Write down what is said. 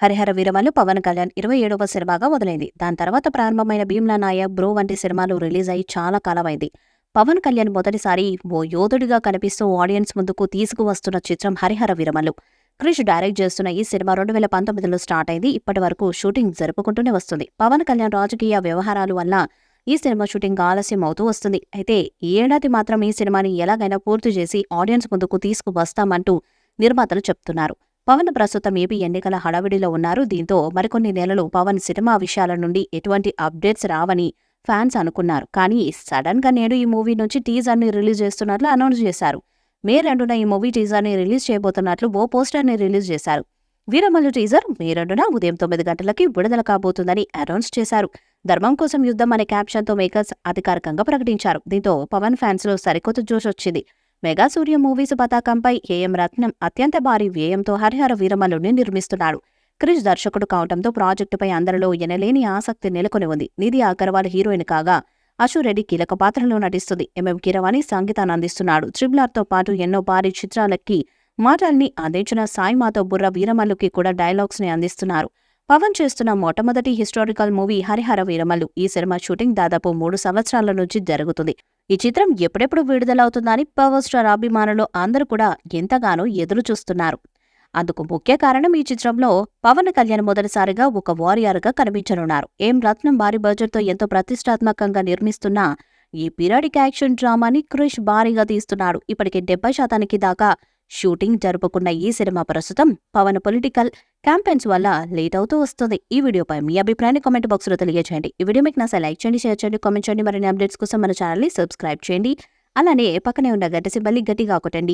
హరిహర వీరమల్లు పవన్ కళ్యాణ్ 27వ సినిమాగా మొదలైంది. దాని తర్వాత ప్రారంభమైన భీమ్లా నాయక్, బ్రో వంటి సినిమాలు రిలీజ్ అయి చాలా కాలమైంది. పవన్ కళ్యాణ్ మొదటిసారి ఓ యోధుడిగా కనిపిస్తూ ఆడియన్స్ ముందుకు తీసుకువస్తున్న చిత్రం హరిహర వీరమల్లు. క్రిష్ డైరెక్ట్ చేస్తున్న ఈ సినిమా 2019లో స్టార్ట్ అయింది. ఇప్పటి వరకు షూటింగ్ జరుపుకుంటూనే వస్తుంది. పవన్ కళ్యాణ్ రాజకీయ వ్యవహారాల వల్ల ఈ సినిమా షూటింగ్ ఆలస్యం అవుతూ వస్తుంది. అయితే ఈ ఏడాది మాత్రం ఈ సినిమాని ఎలాగైనా పూర్తి చేసి ఆడియన్స్ ముందుకు తీసుకువస్తామంటూ నిర్మాతలు చెప్తున్నారు. పవన్ ప్రస్తుతం ఏపీ ఎన్నికల హడావిడిలో ఉన్నారు. దీంతో మరికొన్ని నెలలు పవన్ సినిమా విషయాల నుండి ఎటువంటి అప్డేట్స్ రావని ఫ్యాన్స్ అనుకున్నారు. కానీ సడన్ గా నేడు ఈ మూవీ నుంచి టీజర్ ని రిలీజ్ చేస్తున్నట్లు అనౌన్స్ చేశారు. మే 2న ఈ మూవీ టీజర్ ని రిలీజ్ చేయబోతున్నట్లు ఓ పోస్టర్ ని రిలీజ్ చేశారు. వీరమల్లు టీజర్ మే 2న ఉదయం 9 గంటలకి విడుదల కాబోతుందని అనౌన్స్ చేశారు. ధర్మం కోసం యుద్ధం అనే క్యాప్షన్ తో మేకర్స్ అధికారికంగా ప్రకటించారు. దీంతో పవన్ ఫ్యాన్స్ లో సరికొత్త జోష్ వచ్చింది. మెగా సూర్య మూవీస్ పతాకంపై ఏఎం రత్నం అత్యంత భారీ వ్యయంతో హరిహర వీరమల్లుని నిర్మిస్తున్నాడు. క్రిష్ దర్శకుడు కావడంతో ప్రాజెక్టుపై అందరిలో ఎనలేని ఆసక్తి నెలకొని ఉంది. నిధి అగర్వాల్ హీరోయిన్ కాగా అశు రెడ్డి కీలక పాత్రలో నటిస్తుంది. ఎంఎం కీరవాణి సంగీతాన్ని అందిస్తున్నాడు. ట్రిబుల్ తో పాటు ఎన్నో భారీ చిత్రాలకి మాటల్ని అందించిన సాయి మాతో బుర్ర వీరమల్లుకి కూడా డైలాగ్స్ ని అందిస్తున్నారు. పవన్ చేస్తున్న మొట్టమొదటి హిస్టారికల్ మూవీ హరిహర వీరమల్లు. ఈ సినిమా షూటింగ్ దాదాపు 3 సంవత్సరాల నుంచి జరుగుతుంది. ఈ చిత్రం ఎప్పుడెప్పుడు విడుదలవుతుందని పవర్ స్టార్ అభిమానులు అందరూ కూడా ఎంతగానో ఎదురు చూస్తున్నారు. అందుకు ముఖ్య కారణం ఈ చిత్రంలో పవన్ కళ్యాణ్ మొదటిసారిగా ఒక వారియర్గా కనిపించనున్నారు. ఏం రత్నం భారీ బడ్జెట్తో ఎంతో ప్రతిష్టాత్మకంగా నిర్మిస్తున్న ఈ పీరియాడిక్ యాక్షన్ డ్రామాని క్రిష్ భారీగా తీస్తున్నాడు. ఇప్పటికే 70% దాకా షూటింగ్ జరుపుకున్న ఈ సినిమా ప్రస్తుతం పవన్ పొలిటికల్ క్యాంపెయిన్స్ వల్ల లేట్ అవుతూ వస్తుంది. ఈ వీడియోపై మీ అభిప్రాయాన్ని కామెంట్ బాక్స్ లో తెలియజేయండి. ఈ వీడియో మీకు నచ్చ లైక్ చేయండి, షేర్ చేయండి, కామెంట్ చేయండి. మరిన్ని అప్డేట్స్ కోసం మన ఛానల్ ని సబ్స్క్రైబ్ చేయండి. అలానే పక్కనే ఉన్న గంట సింబల్ ని గట్టిగా కొట్టండి.